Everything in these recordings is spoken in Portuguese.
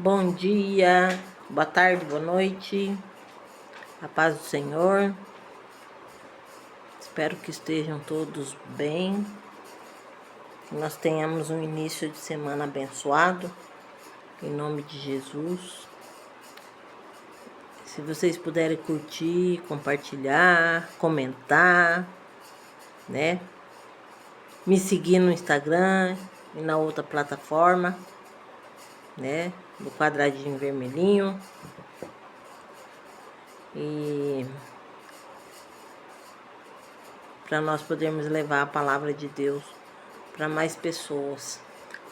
Bom dia, boa tarde, boa noite, a paz do Senhor. Espero que estejam todos bem, que nós tenhamos um início de semana abençoado, em nome de Jesus. Se vocês puderem curtir, compartilhar, comentar, né? Me seguir no Instagram e na outra plataforma, né? Do quadradinho vermelhinho. E para nós podermos levar a palavra de Deus para mais pessoas.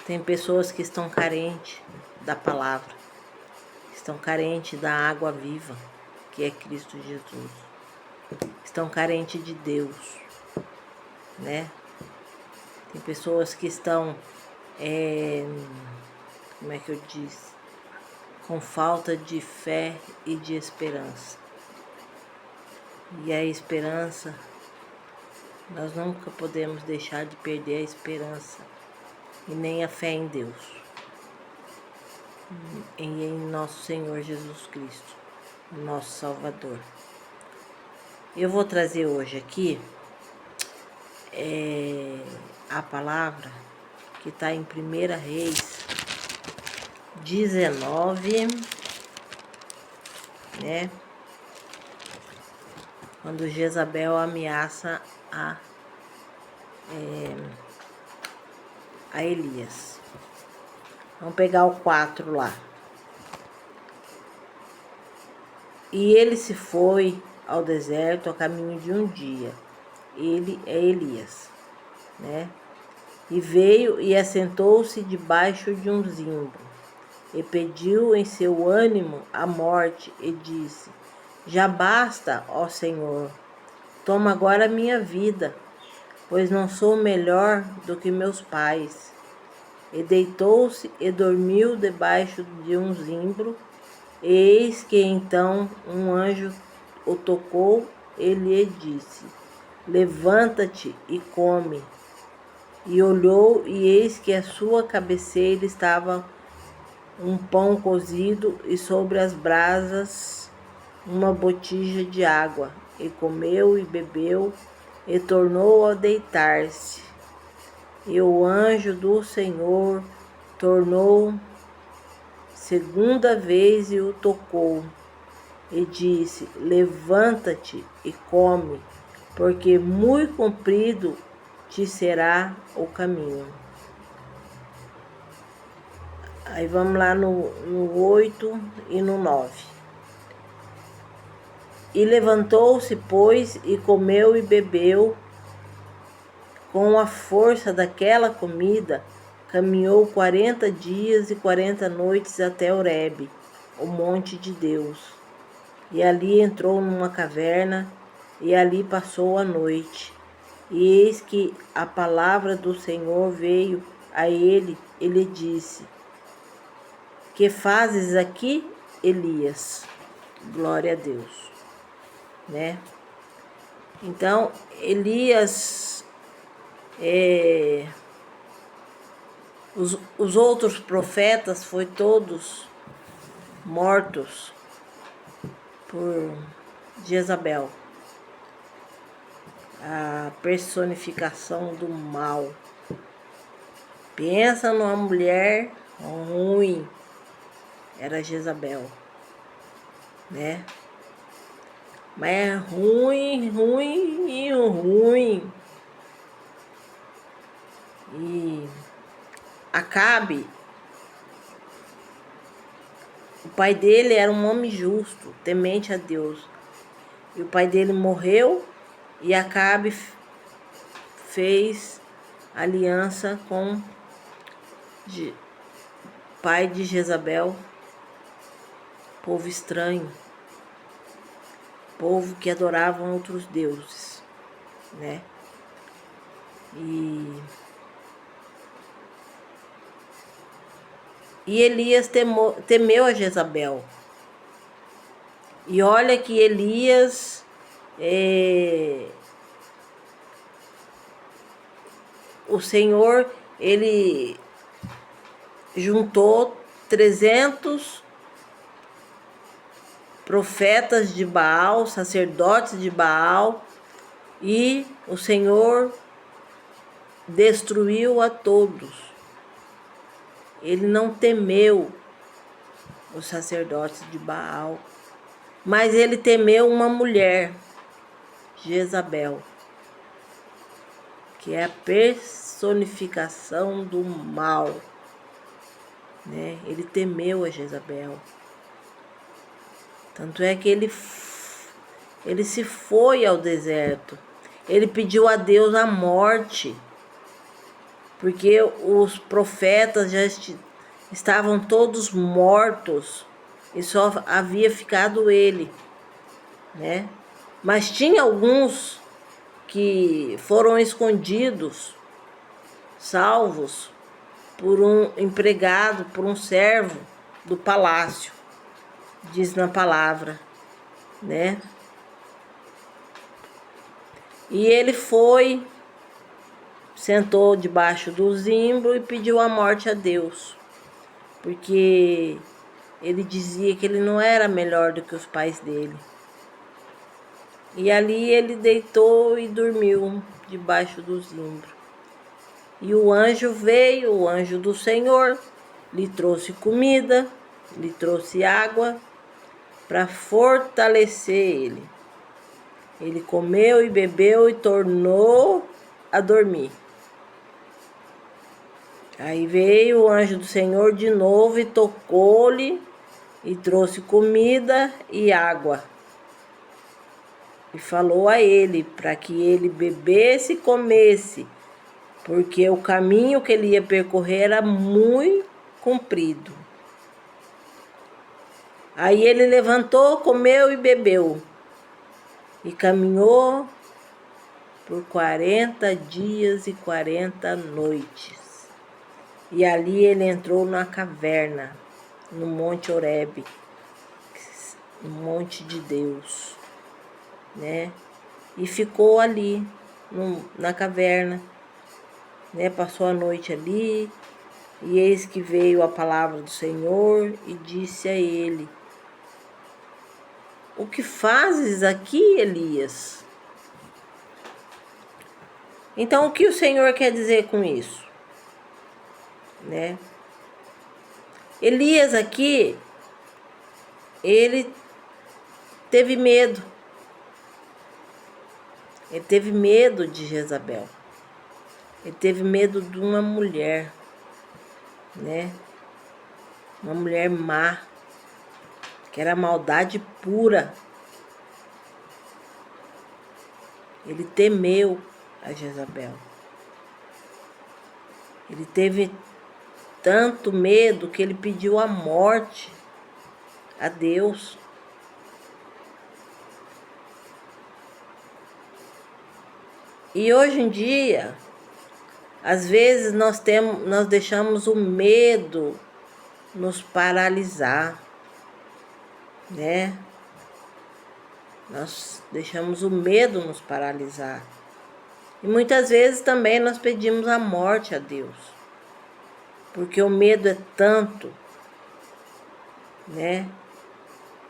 Tem pessoas que estão carentes da palavra, estão carentes da água viva, que é Cristo Jesus. Estão carentes de Deus, né? Tem pessoas que estão, como é que eu disse? Com falta de fé e de esperança. E a esperança, nós nunca podemos deixar de perder a esperança e nem a fé em Deus, em nosso Senhor Jesus Cristo, nosso Salvador. Eu vou trazer hoje aqui a palavra que está em 1 Reis 19, né? Quando Jezabel ameaça a Elias. Vamos pegar o 4 lá. E ele se foi ao deserto a caminho de um dia. Ele é Elias, né? E veio e assentou-se debaixo de um zimbro, e pediu em seu ânimo a morte, e disse: Já basta, ó Senhor, toma agora a minha vida, pois não sou melhor do que meus pais. E deitou-se e dormiu debaixo de um zimbro. Eis que então um anjo o tocou e lhe disse: Levanta-te e come. E olhou, e eis que à sua cabeceira estava um pão cozido, e sobre as brasas uma botija de água. E comeu e bebeu, e tornou a deitar-se. E o anjo do Senhor tornou segunda vez e o tocou, e disse: Levanta-te e come, porque muito comprido te será o caminho. Aí vamos lá no 8 e no 9. E levantou-se, pois, e comeu e bebeu. Com a força daquela comida, caminhou 40 dias e 40 noites até Horebe, o monte de Deus. E ali entrou numa caverna, e ali passou a noite. E eis que a palavra do Senhor veio a ele, e lhe disse: Que fazes aqui, Elias? Glória a Deus, né? Então, Elias, os outros profetas foram todos mortos por Jezabel, a personificação do mal. Pensa numa mulher ruim, era Jezabel, né? Mas é ruim, ruim e ruim. E Acabe, o pai dele era um homem justo, temente a Deus. E o pai dele morreu, e Acabe fez aliança com o pai de Jezabel, povo estranho, povo que adoravam outros deuses, né? E Elias temeu a Jezabel. E olha que Elias o Senhor, ele juntou 300 profetas de Baal, sacerdotes de Baal, e o Senhor destruiu a todos. Ele não temeu os sacerdotes de Baal, mas ele temeu uma mulher, Jezabel, que é a personificação do mal, né? Ele temeu a Jezabel. Tanto é que ele se foi ao deserto. Ele pediu a Deus a morte, porque os profetas já estavam todos mortos e só havia ficado ele, né? Mas tinha alguns que foram escondidos, salvos por um empregado, por um servo do palácio, diz na palavra, né? E ele foi, sentou debaixo do zimbro e pediu a morte a Deus, porque ele dizia que ele não era melhor do que os pais dele. E ali ele deitou e dormiu debaixo do zimbro. E o anjo veio, o anjo do Senhor, lhe trouxe comida, lhe trouxe água para fortalecer ele. Ele comeu e bebeu e tornou a dormir. Aí veio o anjo do Senhor de novo e tocou-lhe e trouxe comida e água. E falou a ele para que ele bebesse e comesse, porque o caminho que ele ia percorrer era muito comprido. Aí ele levantou, comeu e bebeu, e caminhou por 40 dias e 40 noites. E ali ele entrou na caverna, no Monte Horebe, no Monte de Deus, né? E ficou ali, na caverna, né? Passou a noite ali, e eis que veio a palavra do Senhor e disse a ele: o que fazes aqui, Elias? Então, o que o Senhor quer dizer com isso? Né? Elias aqui, ele teve medo. Ele teve medo de Jezabel. Ele teve medo de uma mulher, né? Uma mulher má, que era maldade pura. Ele temeu a Jezabel. Ele teve tanto medo que ele pediu a morte a Deus. E hoje em dia, às vezes nós deixamos o medo nos paralisar, né? Nós deixamos o medo nos paralisar. E muitas vezes também nós pedimos a morte a Deus, porque o medo é tanto, né,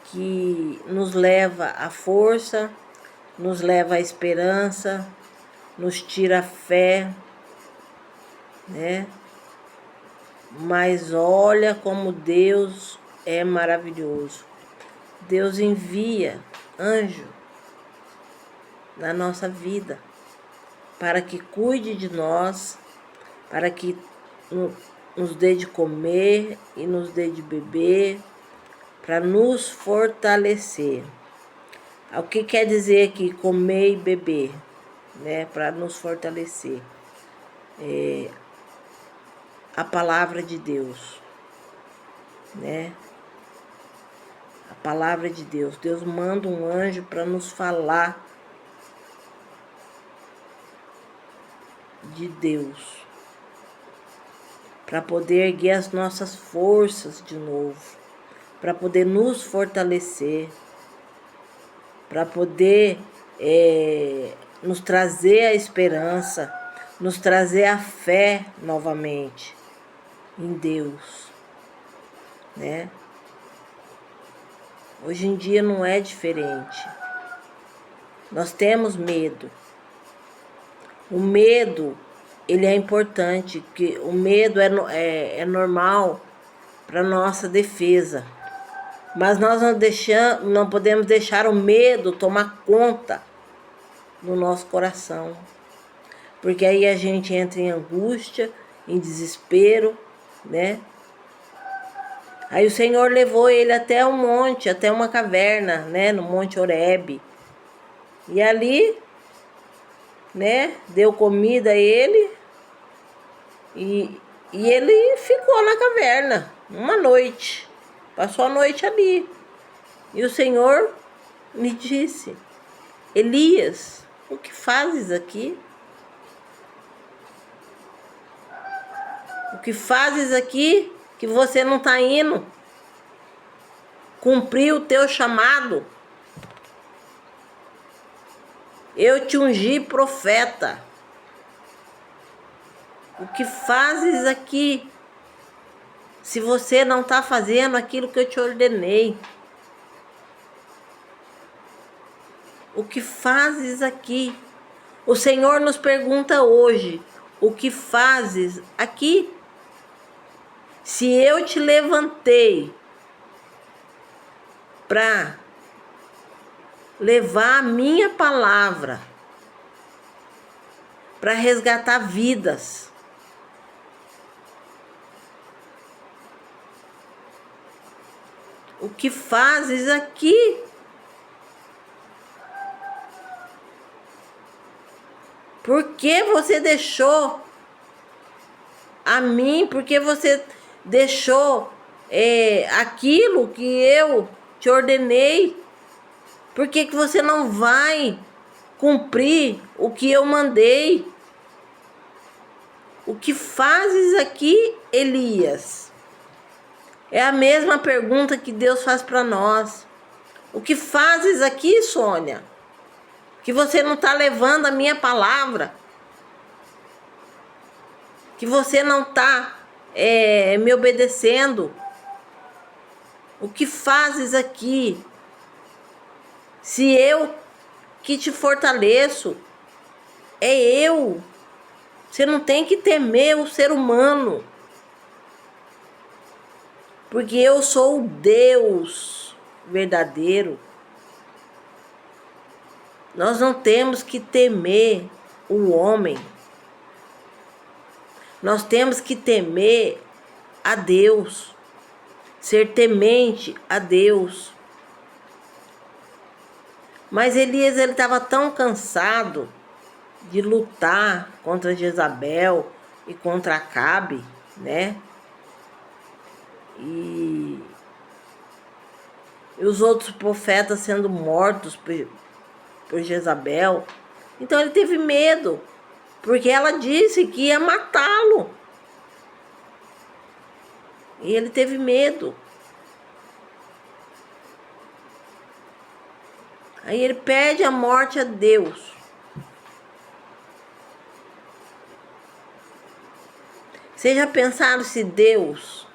que nos leva à força, nos leva à esperança, nos tira a fé, né? Mas olha como Deus é maravilhoso. Deus envia anjo na nossa vida para que cuide de nós, para que nos dê de comer e nos dê de beber, para nos fortalecer. O que quer dizer aqui comer e beber, né? Para nos fortalecer. A palavra de Deus, né? A palavra de Deus. Deus manda um anjo para nos falar de Deus, para poder erguer as nossas forças de novo, para poder nos fortalecer, para poder nos trazer a esperança, nos trazer a fé novamente em Deus. né? Hoje em dia não é diferente. Nós temos medo. O medo, ele é importante, que o medo é normal para nossa defesa. Mas nós não podemos deixar o medo tomar conta do nosso coração. Porque aí a gente entra em angústia, em desespero, né? Aí o Senhor levou ele até um monte, até uma caverna, né? No Monte Horebe. E ali, né? Deu comida a ele. E ele ficou na caverna uma noite. Passou a noite ali. E o Senhor me disse: Elias, o que fazes aqui? O que fazes aqui que você não está indo cumprir o teu chamado? Eu te ungi profeta. O que fazes aqui se você não está fazendo aquilo que eu te ordenei? O que fazes aqui? O Senhor nos pergunta hoje: o que fazes aqui? Se eu te levantei para levar a minha palavra, para resgatar vidas, o que fazes aqui? Por que você deixou a mim? Por que você deixou aquilo que eu te ordenei? Por que você não vai cumprir o que eu mandei? O que fazes aqui, Elias? É a mesma pergunta que Deus faz para nós. O que fazes aqui, Sônia? Que você não está levando a minha palavra? Que você não está me obedecendo? O que fazes aqui? Se eu que te fortaleço, é eu. Você não tem que temer o ser humano. Porque eu sou o Deus verdadeiro. Nós não temos que temer o homem. Nós temos que temer a Deus. Ser temente a Deus. Mas Elias, ele estava tão cansado de lutar contra Jezabel e contra Acabe, né? E os outros profetas sendo mortos por Jezabel. Então ele teve medo, porque ela disse que ia matá-lo. E ele teve medo. Aí ele pede a morte a Deus. Vocês já pensaram se Deus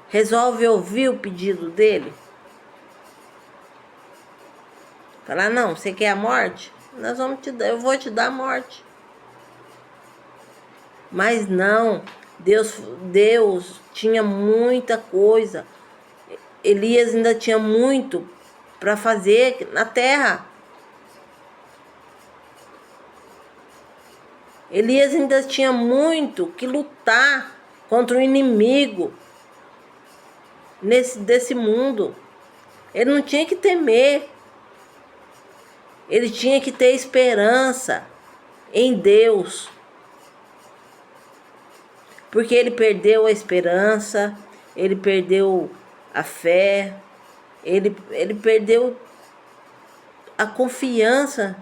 resolve ouvir o pedido dele? Falar, não, você quer a morte? Nós vamos te dar, eu vou te dar a morte. Mas não, Deus tinha muita coisa. Elias ainda tinha muito para fazer na terra. Elias ainda tinha muito que lutar contra o inimigo desse mundo. Ele não tinha que temer. Ele tinha que ter esperança em Deus. Porque ele perdeu a esperança, ele perdeu a fé, ele perdeu a confiança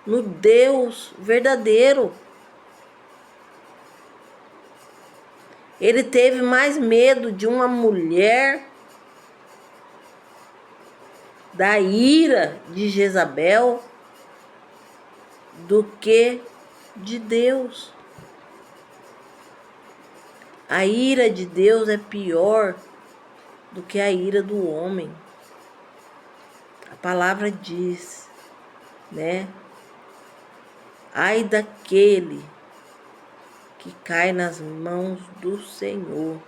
no Deus verdadeiro. Ele teve mais medo de uma mulher, da ira de Jezabel, do que de Deus. A ira de Deus é pior do que a ira do homem. A palavra diz, né? Ai daquele que cai nas mãos do Senhor.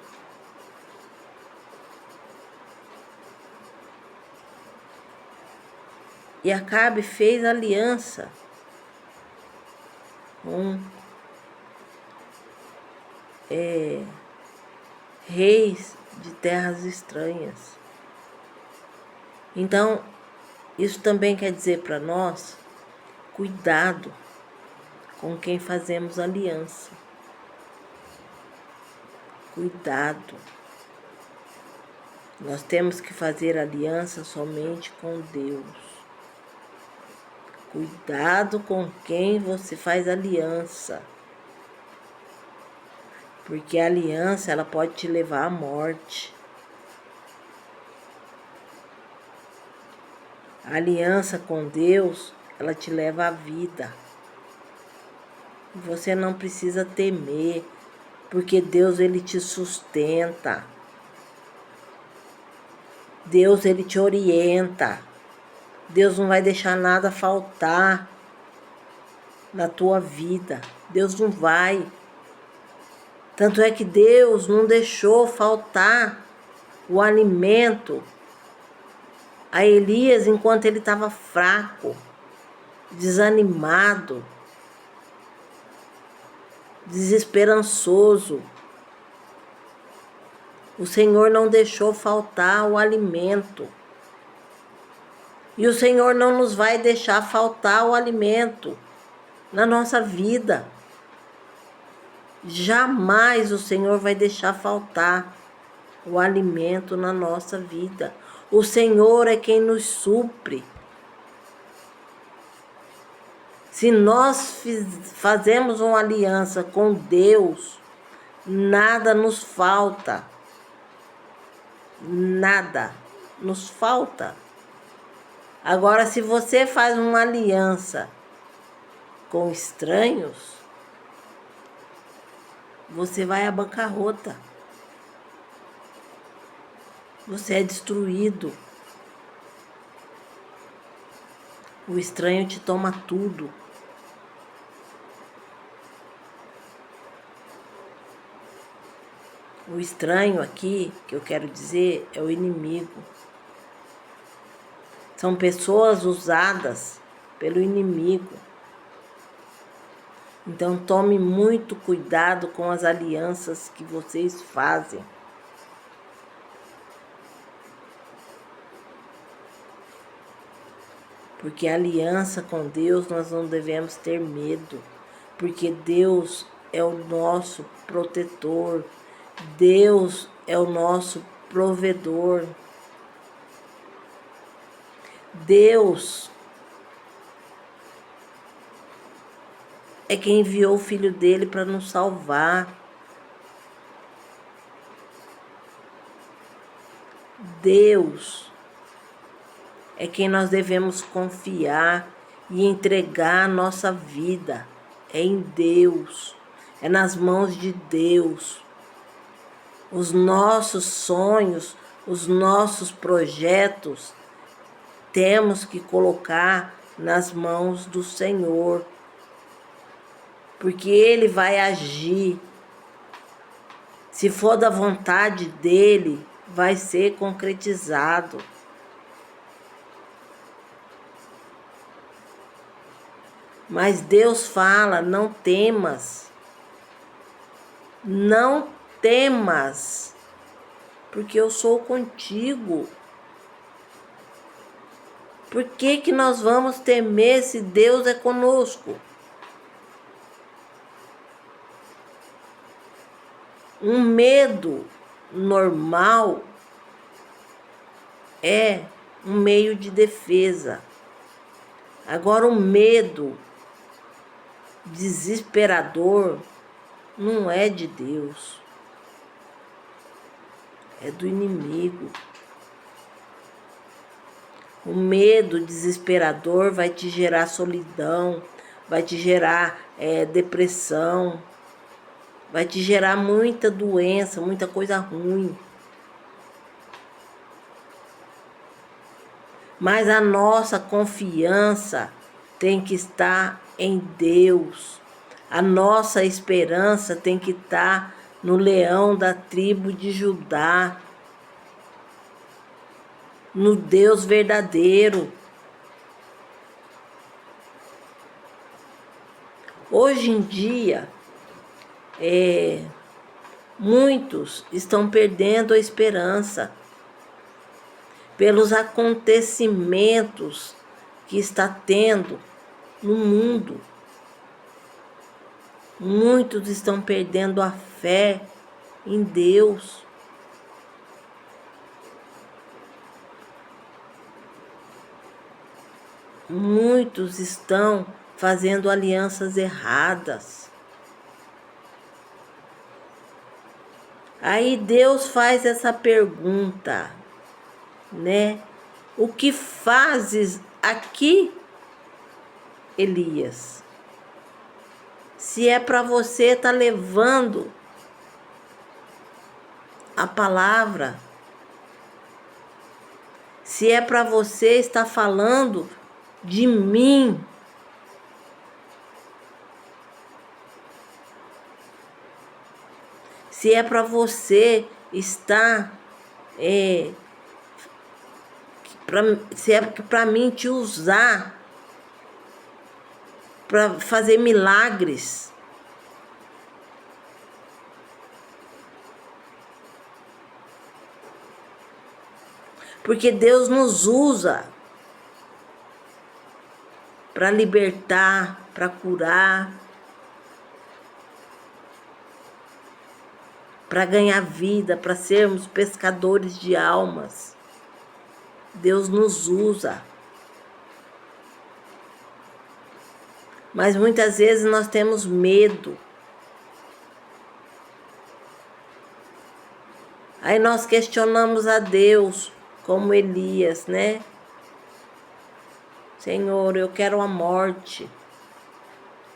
E Acabe fez aliança com reis de terras estranhas. Então, isso também quer dizer para nós, cuidado com quem fazemos aliança. Cuidado. Nós temos que fazer aliança somente com Deus. Cuidado com quem você faz aliança. Porque a aliança, ela pode te levar à morte. A aliança com Deus, ela te leva à vida. Você não precisa temer, porque Deus, ele te sustenta. Deus, ele te orienta. Deus não vai deixar nada faltar na tua vida. Deus não vai. Tanto é que Deus não deixou faltar o alimento a Elias enquanto ele estava fraco, desanimado, desesperançoso. O Senhor não deixou faltar o alimento. E o Senhor não nos vai deixar faltar o alimento na nossa vida. Jamais o Senhor vai deixar faltar o alimento na nossa vida. O Senhor é quem nos supre. Se nós fazemos uma aliança com Deus, nada nos falta. Nada nos falta. Agora, se você faz uma aliança com estranhos, você vai à bancarrota. Você é destruído. O estranho te toma tudo. O estranho aqui, que eu quero dizer, é o inimigo. São pessoas usadas pelo inimigo. Então tome muito cuidado com as alianças que vocês fazem. Porque a aliança com Deus nós não devemos ter medo. Porque Deus é o nosso protetor. Deus é o nosso provedor. Deus é quem enviou o Filho dele para nos salvar. Deus é quem nós devemos confiar e entregar a nossa vida. É em Deus, é nas mãos de Deus. Os nossos sonhos, os nossos projetos, temos que colocar nas mãos do Senhor. Porque Ele vai agir. Se for da vontade dEle, vai ser concretizado. Mas Deus fala, não temas. Não temas, porque eu sou contigo. Por que que nós vamos temer se Deus é conosco? Um medo normal é um meio de defesa. Agora, um medo desesperador não é de Deus, é do inimigo. O medo desesperador vai te gerar solidão, vai te gerar depressão, vai te gerar muita doença, muita coisa ruim. Mas a nossa confiança tem que estar em Deus. A nossa esperança tem que estar no leão da tribo de Judá, no Deus verdadeiro. Hoje em dia, muitos estão perdendo a esperança pelos acontecimentos que está tendo no mundo. Muitos estão perdendo a fé em Deus. Muitos estão fazendo alianças erradas. Aí Deus faz essa pergunta, né? O que fazes aqui, Elias? Se é para você estar levando a palavra, se é para você estar falando de mim, se é para você estar, se é para mim te usar para fazer milagres, porque Deus nos usa para libertar, para curar, para ganhar vida, para sermos pescadores de almas. Deus nos usa. Mas muitas vezes nós temos medo. Aí nós questionamos a Deus, como Elias, né? Senhor, eu quero a morte,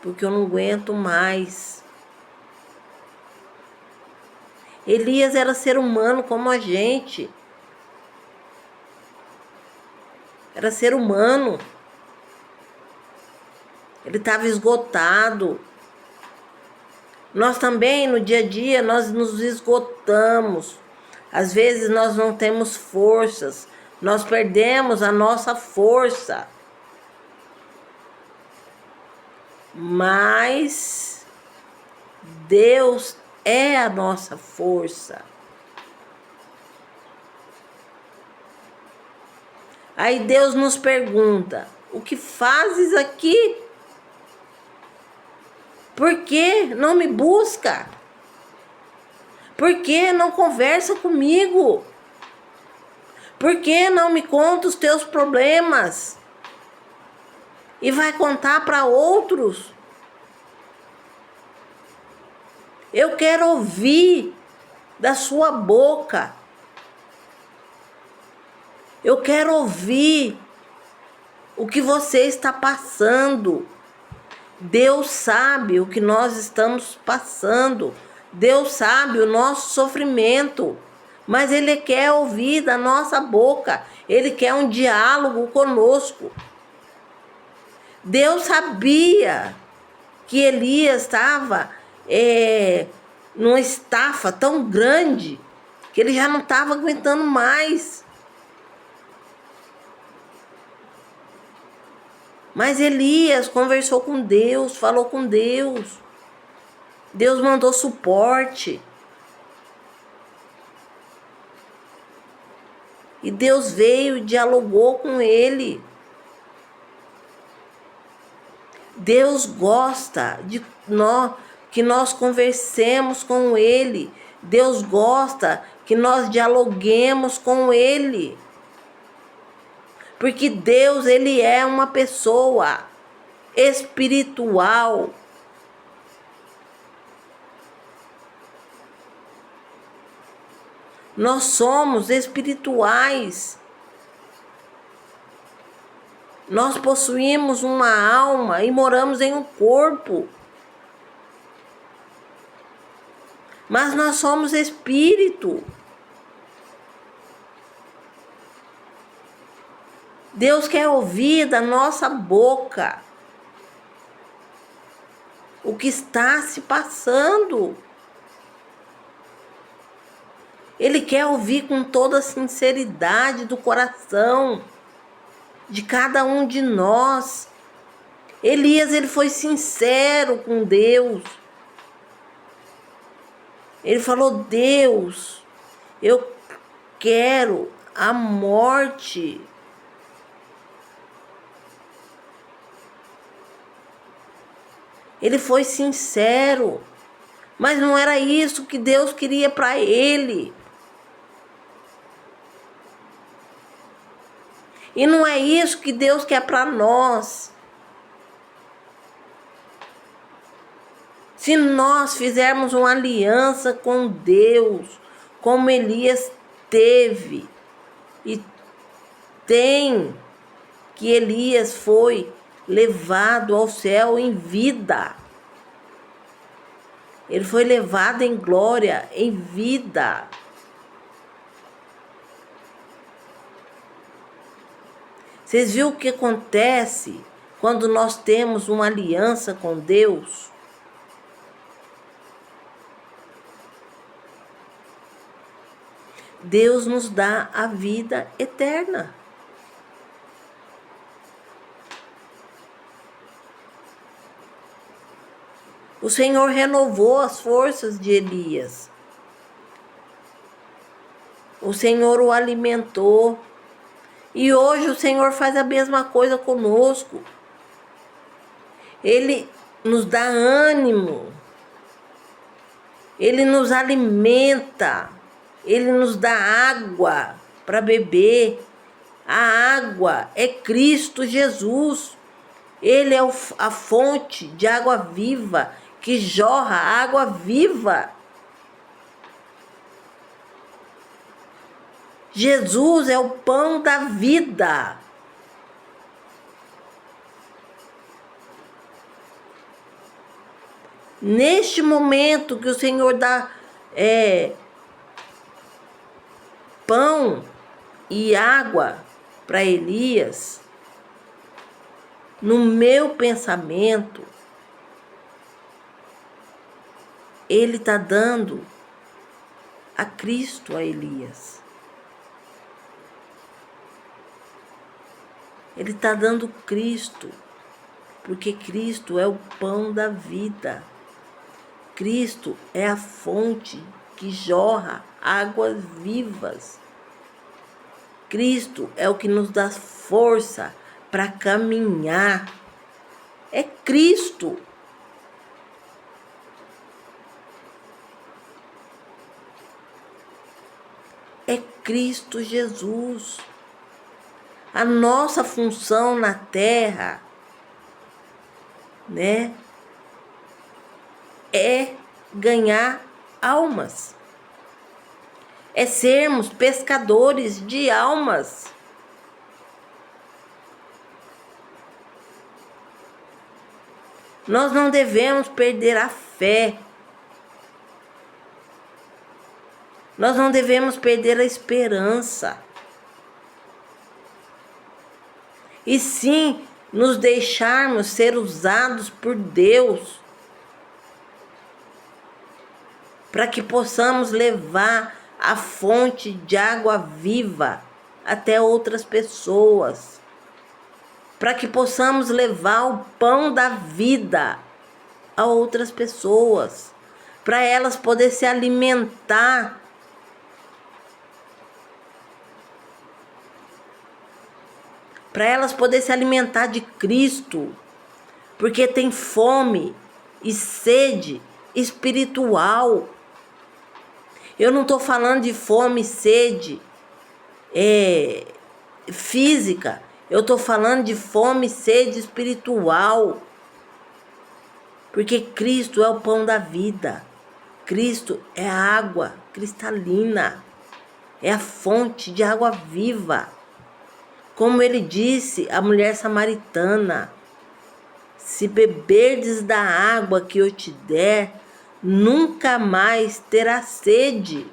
porque eu não aguento mais. Elias era ser humano como a gente. Era ser humano. Ele estava esgotado. Nós também, no dia a dia, nós nos esgotamos. Às vezes nós não temos forças. Nós perdemos a nossa força. Mas Deus é a nossa força. Aí Deus nos pergunta: o que fazes aqui? Por que não me busca? Por que não conversa comigo? Por que não me conta os teus problemas? E vai contar para outros? Eu quero ouvir da sua boca. Eu quero ouvir o que você está passando. Deus sabe o que nós estamos passando. Deus sabe o nosso sofrimento. Mas Ele quer ouvir da nossa boca. Ele quer um diálogo conosco. Deus sabia que Elias estava numa estafa tão grande que ele já não estava aguentando mais. Mas Elias conversou com Deus, falou com Deus. Deus mandou suporte. E Deus veio e dialogou com ele. Deus gosta de que nós conversemos com Ele. Deus gosta que nós dialoguemos com Ele. Porque Deus, Ele é uma pessoa espiritual. Nós somos espirituais. Nós possuímos uma alma e moramos em um corpo. Mas nós somos espírito. Deus quer ouvir da nossa boca o que está se passando. Ele quer ouvir com toda a sinceridade do coração de cada um de nós. Elias, ele foi sincero com Deus. Ele falou: Deus, eu quero a morte. Ele foi sincero, mas não era isso que Deus queria para ele. E não é isso que Deus quer para nós. Se nós fizermos uma aliança com Deus, como Elias teve e tem, que Elias foi levado ao céu em vida. Ele foi levado em glória, em vida. Vocês viram o que acontece quando nós temos uma aliança com Deus? Deus nos dá a vida eterna. O Senhor renovou as forças de Elias. O Senhor o alimentou. E hoje o Senhor faz a mesma coisa conosco. Ele nos dá ânimo. Ele nos alimenta. Ele nos dá água para beber. A água é Cristo Jesus. Ele é a fonte de água viva, que jorra água viva. Jesus é o pão da vida. Neste momento que o Senhor dá pão e água para Elias, no meu pensamento, ele está dando a Cristo a Elias. Ele está dando Cristo, porque Cristo é o pão da vida. Cristo é a fonte que jorra águas vivas. Cristo é o que nos dá força para caminhar. É Cristo. É Cristo Jesus. A nossa função na terra, né, é ganhar almas. É sermos pescadores de almas. Nós não devemos perder a fé. Nós não devemos perder a esperança. E sim, nos deixarmos ser usados por Deus, para que possamos levar a fonte de água viva até outras pessoas, para que possamos levar o pão da vida a outras pessoas, para elas poderem se alimentar de Cristo, porque tem fome e sede espiritual. Eu não estou falando de fome e sede física, eu estou falando de fome e sede espiritual, porque Cristo é o pão da vida, Cristo é a água cristalina, é a fonte de água viva. Como ele disse à mulher samaritana: se beberdes da água que eu te der, nunca mais terá sede.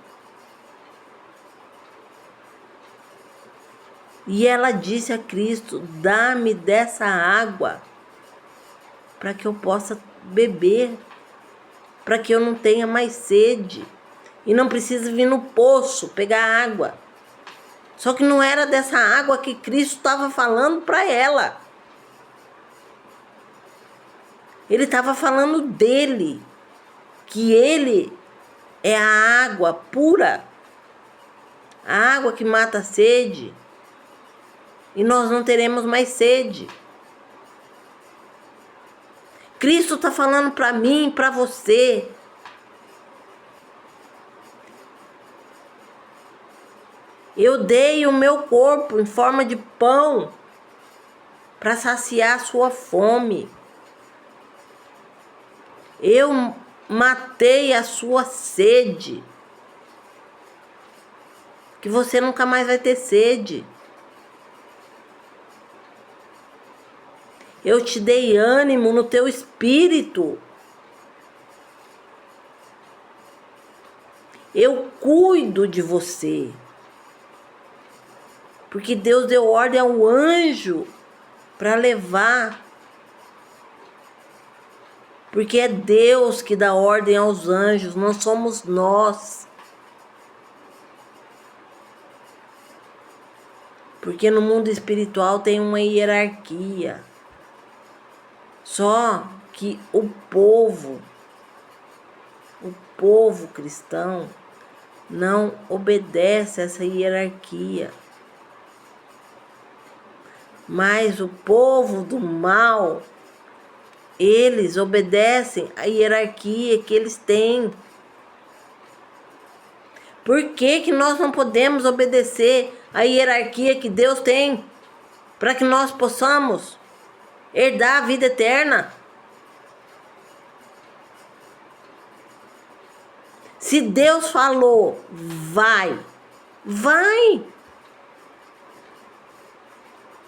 E ela disse a Cristo: dá-me dessa água para que eu possa beber, para que eu não tenha mais sede e não precise vir no poço pegar água. Só que não era dessa água que Cristo estava falando para ela. Ele estava falando dele, que ele é a água pura, a água que mata a sede, e nós não teremos mais sede. Cristo está falando para mim, para você. Eu dei o meu corpo em forma de pão para saciar a sua fome. Eu matei a sua sede, que você nunca mais vai ter sede. Eu te dei ânimo no teu espírito. Eu cuido de você. Porque Deus deu ordem ao anjo para levar. Porque é Deus que dá ordem aos anjos, não somos nós. Porque no mundo espiritual tem uma hierarquia. Só que o povo cristão não obedece a essa hierarquia. Mas o povo do mal, eles obedecem a hierarquia que eles têm. Por que que nós não podemos obedecer a hierarquia que Deus tem para que nós possamos herdar a vida eterna? Se Deus falou, vai, vai.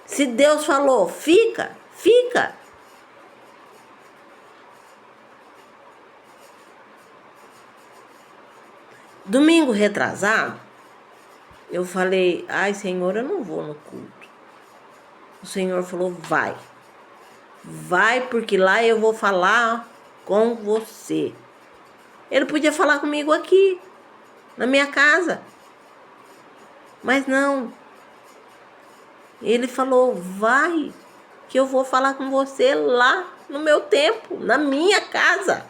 Se Deus falou, fica, fica. Domingo retrasado, eu falei: ai, Senhor, eu não vou no culto. O Senhor falou: vai. Vai, porque lá eu vou falar com você. Ele podia falar comigo aqui, na minha casa. Mas não. Ele falou: vai, que eu vou falar com você lá no meu templo, na minha casa.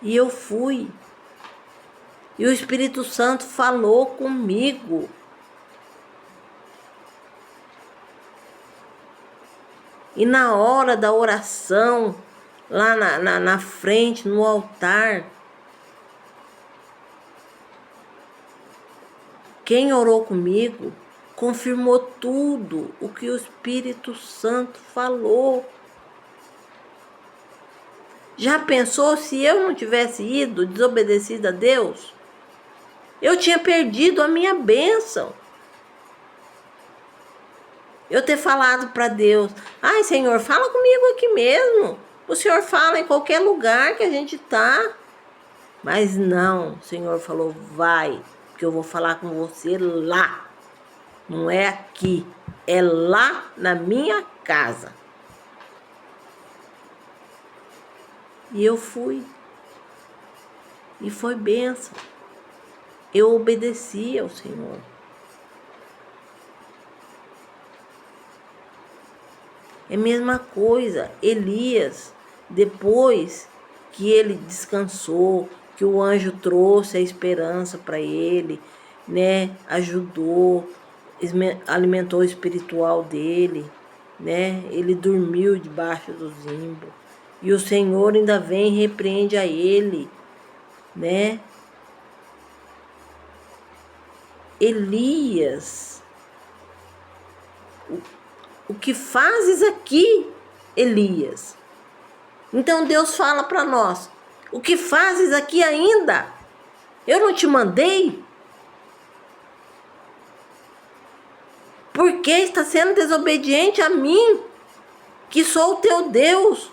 E eu fui. E o Espírito Santo falou comigo. E na hora da oração, lá na frente, no altar, quem orou comigo confirmou tudo o que o Espírito Santo falou. Já pensou se eu não tivesse ido, desobedecido a Deus? Eu tinha perdido a minha bênção. Eu ter falado para Deus: ai, Senhor, fala comigo aqui mesmo. O Senhor fala em qualquer lugar que a gente tá. Mas não, o Senhor falou: vai, porque eu vou falar com você lá. Não é aqui, é lá na minha casa. E eu fui. E foi bênção. Eu obedeci ao Senhor. É a mesma coisa. Elias, depois que ele descansou, que o anjo trouxe a esperança para ele, né? Ajudou, alimentou o espiritual dele, né? Ele dormiu debaixo do zimbro. E o Senhor ainda vem e repreende a ele, né? Elias, o que fazes aqui, Elias? Então Deus fala para nós: o que fazes aqui ainda? Eu não te mandei? Por que está sendo desobediente a mim, que sou o teu Deus?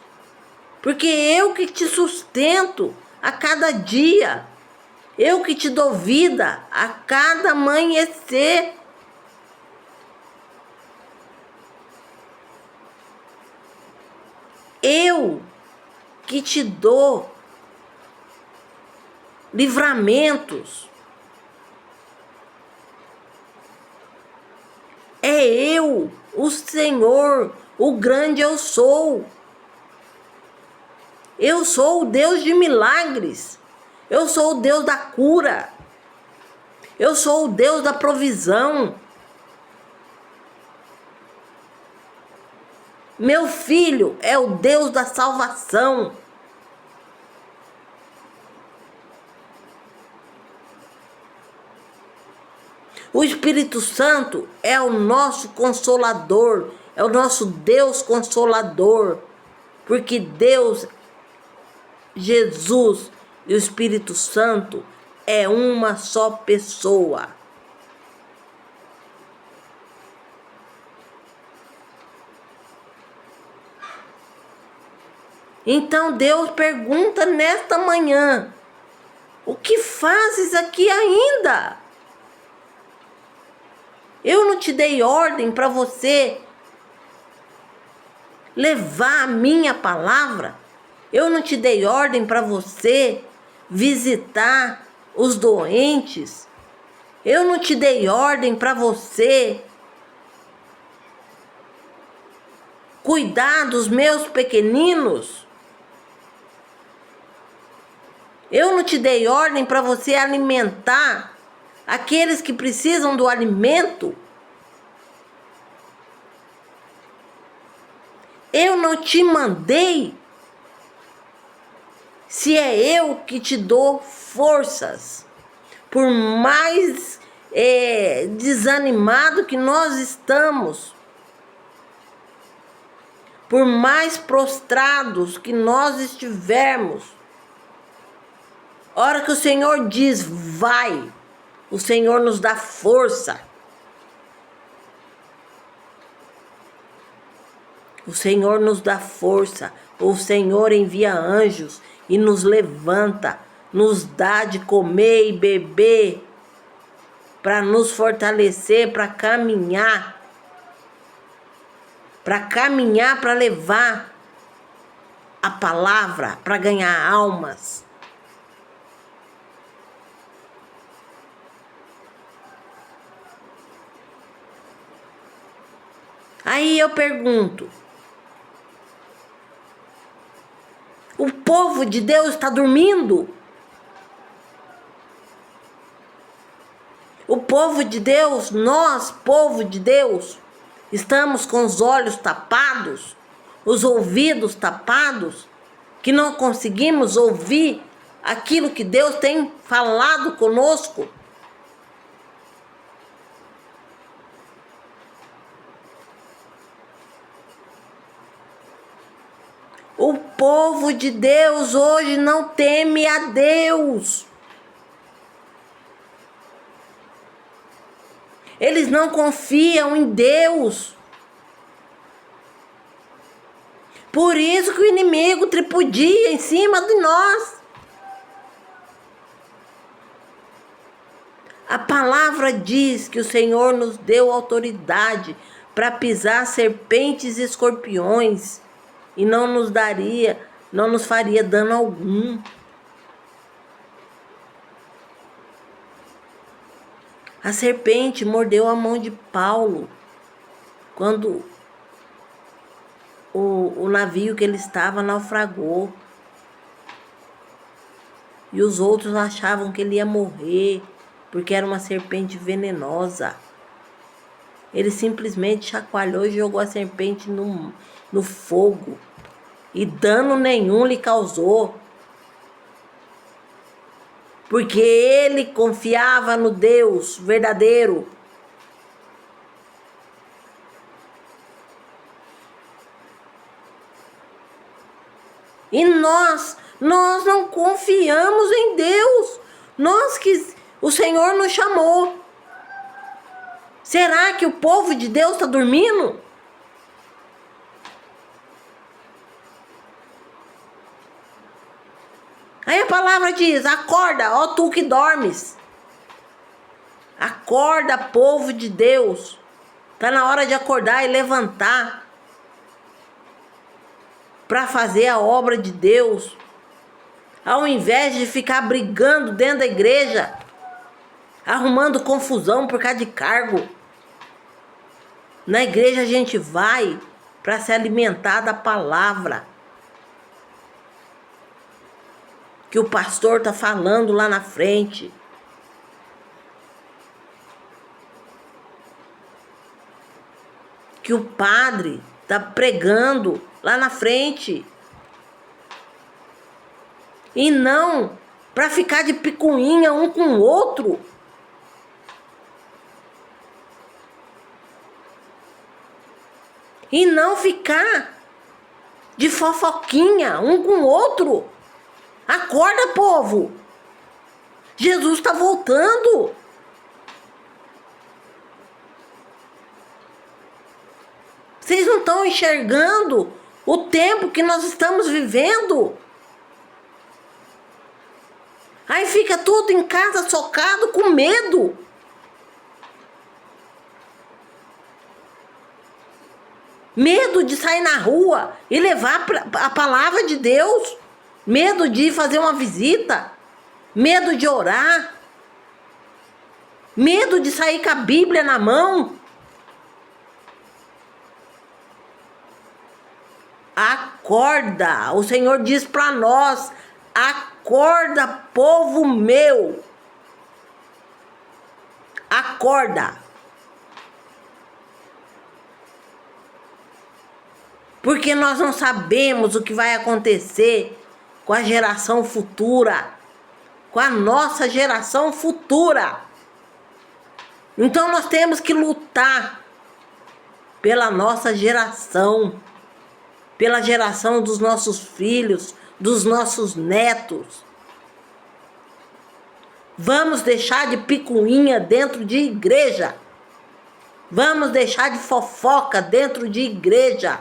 Porque eu que te sustento a cada dia. Eu que te dou vida a cada amanhecer. Eu que te dou livramentos. É eu, o Senhor, o grande eu sou. Eu sou o Deus de milagres. Eu sou o Deus da cura. Eu sou o Deus da provisão. Meu filho é o Deus da salvação. O Espírito Santo é o nosso consolador, é o nosso Deus consolador, porque Deus, Jesus e o Espírito Santo é uma só pessoa. Então Deus pergunta nesta manhã: o que fazes aqui ainda? Eu não te dei ordem para você levar a minha palavra? Eu não te dei ordem para você visitar os doentes? Eu não te dei ordem para você cuidar dos meus pequeninos? Eu não te dei ordem para você alimentar aqueles que precisam do alimento? Eu não te mandei? Se é eu que te dou forças, por mais desanimado que nós estamos, por mais prostrados que nós estivermos, a hora que o Senhor diz vai, o Senhor nos dá força. O Senhor nos dá força. O Senhor envia anjos e nos levanta, nos dá de comer e beber, para nos fortalecer, para caminhar, para levar a palavra, para ganhar almas. Aí eu pergunto: o povo de Deus está dormindo? O povo de Deus, nós, povo de Deus, estamos com os olhos tapados, os ouvidos tapados, que não conseguimos ouvir aquilo que Deus tem falado conosco? O povo de Deus hoje não teme a Deus. Eles não confiam em Deus. Por isso que o inimigo tripudia em cima de nós. A palavra diz que o Senhor nos deu autoridade para pisar serpentes e escorpiões, e não nos faria dano algum. A serpente mordeu a mão de Paulo quando o navio que ele estava naufragou. E os outros achavam que ele ia morrer, porque era uma serpente venenosa. Ele simplesmente chacoalhou e jogou a serpente no fogo. E dano nenhum lhe causou. Porque ele confiava no Deus verdadeiro. E nós não confiamos em Deus. Nós que o Senhor nos chamou. Será que o povo de Deus está dormindo? Aí a palavra diz: acorda, ó tu que dormes. Acorda, povo de Deus. Está na hora de acordar e levantar. para fazer a obra de Deus, ao invés de ficar brigando dentro da igreja, arrumando confusão por causa de cargo. Na igreja a gente vai para se alimentar da palavra que o pastor está falando lá na frente. Que o padre está pregando lá na frente. E não para ficar de picuinha um com o outro. E não ficar de fofoquinha um com o outro. Acorda, povo. Jesus está voltando. Vocês não estão enxergando o tempo que nós estamos vivendo? Aí fica tudo em casa socado com medo. Medo de sair na rua e levar a palavra de Deus. Medo de fazer uma visita. Medo de orar. Medo de sair com a Bíblia na mão. Acorda. O Senhor diz para nós: acorda, povo meu. Acorda. Porque nós não sabemos o que vai acontecer com a geração futura, com a nossa geração futura. Então nós temos que lutar pela nossa geração, pela geração dos nossos filhos, dos nossos netos. Vamos deixar de picuinha dentro de igreja. Vamos deixar de fofoca dentro de igreja.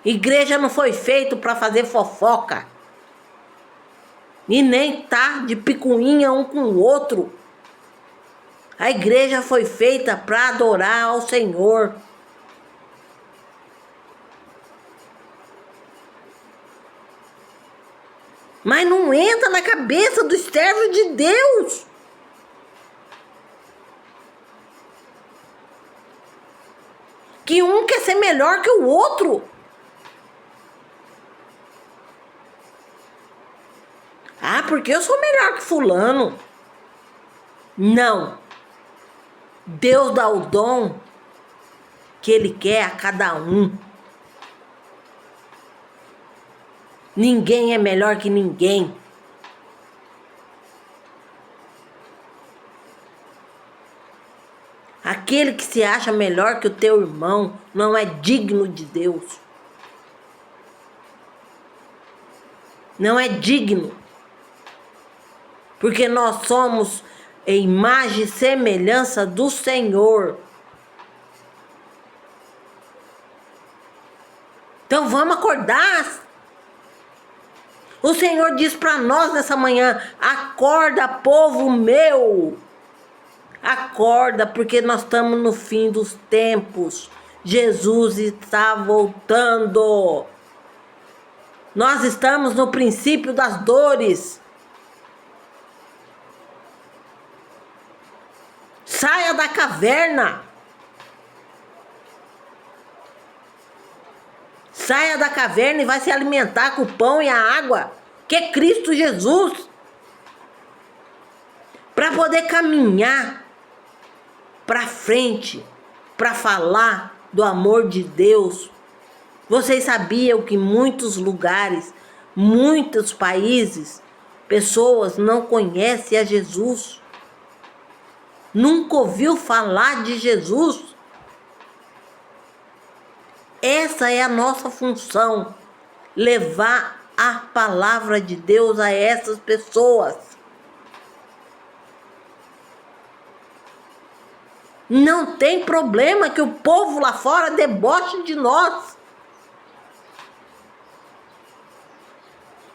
Igreja não foi feito para fazer fofoca. E nem tá de picuinha um com o outro. A igreja foi feita para adorar ao Senhor. Mas não entra na cabeça dos servos de Deus. Que um quer ser melhor que o outro. Ah, porque eu sou melhor que fulano. Não. Deus dá o dom que Ele quer a cada um. Ninguém é melhor que ninguém. Aquele que se acha melhor que o teu irmão não é digno de Deus. Não é digno. Porque nós somos a imagem e semelhança do Senhor. Então vamos acordar. O Senhor diz para nós nessa manhã: acorda, povo meu. Acorda, porque nós estamos no fim dos tempos. Jesus está voltando. Nós estamos no princípio das dores. Saia da caverna. Saia da caverna e vai se alimentar com o pão e a água, que é Cristo Jesus. Para poder caminhar para frente, para falar do amor de Deus. Vocês sabiam que em muitos lugares, muitos países, pessoas não conhecem a Jesus? Nunca ouviu falar de Jesus? Essa é a nossa função, levar a palavra de Deus a essas pessoas. Não tem problema que o povo lá fora deboche de nós.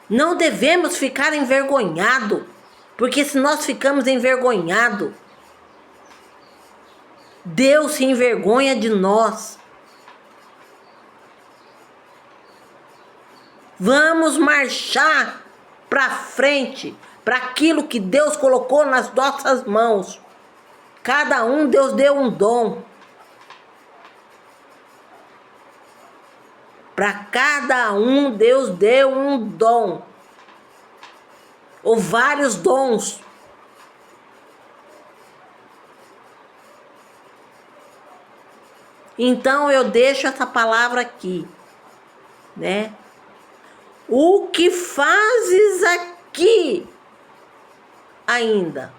Não devemos ficar envergonhados, porque se nós ficamos envergonhados, Deus se envergonha de nós. Vamos marchar para frente, para aquilo que Deus colocou nas nossas mãos. Cada um, Deus deu um dom. Para cada um, Deus deu um dom. Ou vários dons. Então eu deixo essa palavra aqui, né? O que fazes aqui ainda?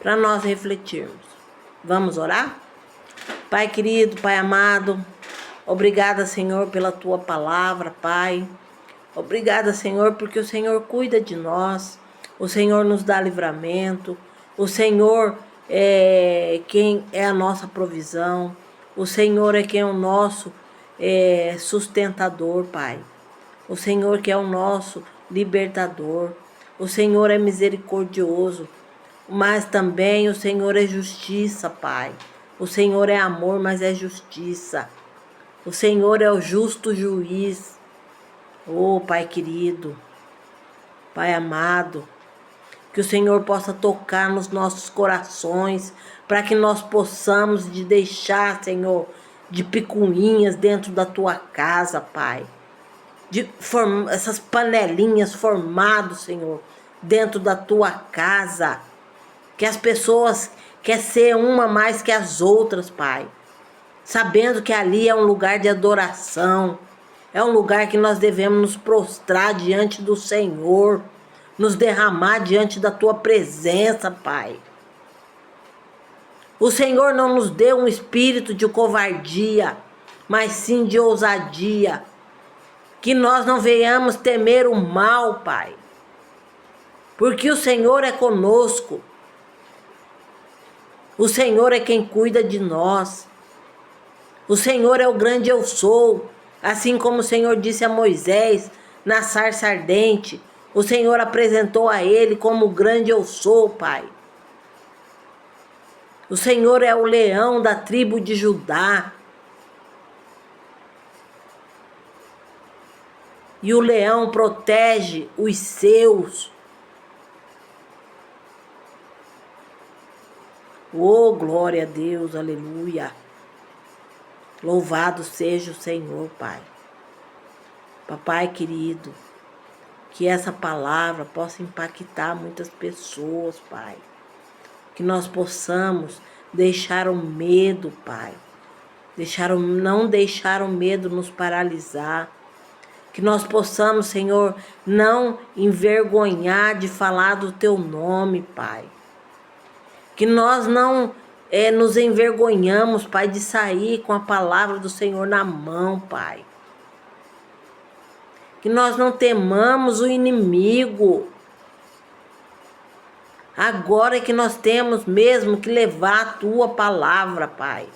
Para nós refletirmos. Vamos orar? Pai querido, Pai amado, obrigada, Senhor, pela Tua palavra, Pai. Obrigada, Senhor, porque o Senhor cuida de nós. O Senhor nos dá livramento. O Senhor é quem é a nossa provisão. O Senhor é quem é o nosso sustentador, Pai. O Senhor que é o nosso libertador. O Senhor é misericordioso. Mas também o Senhor é justiça, Pai. O Senhor é amor, mas é justiça. O Senhor é o justo juiz. Oh, Pai querido, Pai amado, que o Senhor possa tocar nos nossos corações, para que nós possamos de deixar, Senhor, de picuinhas dentro da Tua casa, Pai. Essas panelinhas formadas, Senhor, dentro da Tua casa. Que as pessoas querem ser uma mais que as outras, Pai. Sabendo que ali é um lugar de adoração. É um lugar que nós devemos nos prostrar diante do Senhor. Nos derramar diante da Tua presença, Pai. O Senhor não nos deu um espírito de covardia, mas sim de ousadia. Que nós não venhamos temer o mal, Pai. Porque o Senhor é conosco. O Senhor é quem cuida de nós. O Senhor é o grande eu sou. Assim como o Senhor disse a Moisés na sarça ardente, o Senhor apresentou a ele como o grande eu sou, Pai. O Senhor é o leão da tribo de Judá. E o leão protege os seus. Oh, glória a Deus, aleluia. Louvado seja o Senhor, Pai. Papai querido, que essa palavra possa impactar muitas pessoas, Pai. Que nós possamos deixar o medo, Pai. Não deixar o medo nos paralisar. Que nós possamos, Senhor, não envergonhar de falar do Teu nome, Pai. Que nós não nos envergonhamos, Pai, de sair com a palavra do Senhor na mão, Pai. Que nós não temamos o inimigo. Agora é que nós temos mesmo que levar a Tua palavra, Pai.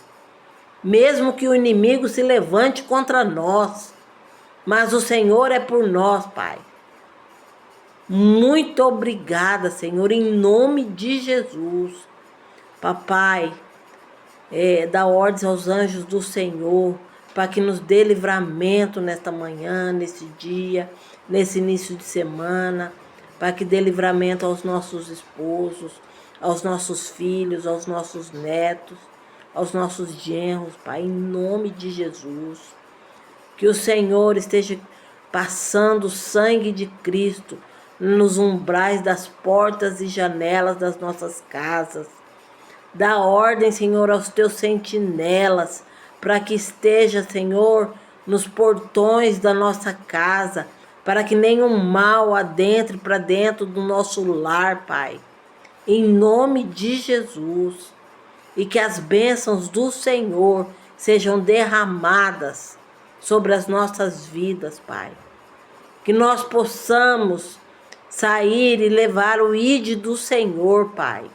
Mesmo que o inimigo se levante contra nós. Mas o Senhor é por nós, Pai. Muito obrigada, Senhor, em nome de Jesus. Papai, dá ordens aos anjos do Senhor, para que nos dê livramento nesta manhã, nesse dia, nesse início de semana, para que dê livramento aos nossos esposos, aos nossos filhos, aos nossos netos, aos nossos genros, Pai, em nome de Jesus. Que o Senhor esteja passando o sangue de Cristo nos umbrais das portas e janelas das nossas casas. Dá ordem, Senhor, aos Teus sentinelas, para que esteja, Senhor, nos portões da nossa casa, para que nenhum mal adentre para dentro do nosso lar, Pai. Em nome de Jesus. E que as bênçãos do Senhor sejam derramadas sobre as nossas vidas, Pai. Que nós possamos sair e levar o ID do Senhor, Pai.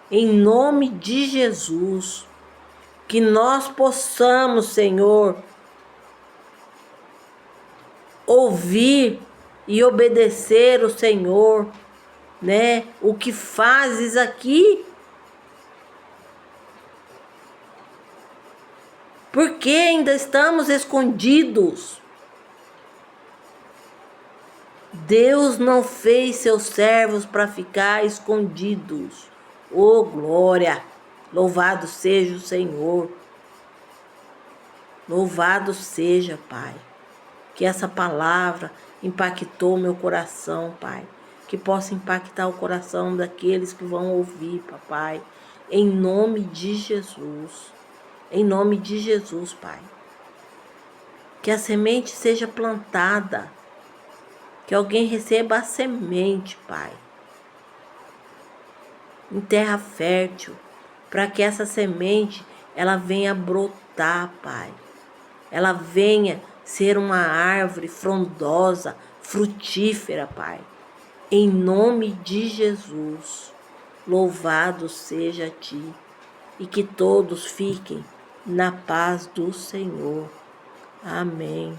Em nome de Jesus. Que nós possamos, Senhor, ouvir e obedecer o Senhor, né? O que fazes aqui? Porque ainda estamos escondidos. Deus não fez seus servos para ficar escondidos. Oh, glória! Louvado seja o Senhor. Louvado seja, Pai. Que essa palavra impactou meu coração, Pai. Que possa impactar o coração daqueles que vão ouvir, Papai. Em nome de Jesus. Em nome de Jesus, Pai. Que a semente seja plantada. Que alguém receba a semente, Pai. Em terra fértil. Para que essa semente, ela venha brotar, Pai. Ela venha ser uma árvore frondosa, frutífera, Pai. Em nome de Jesus. Louvado seja a Ti. E que todos fiquem na paz do Senhor. Amém.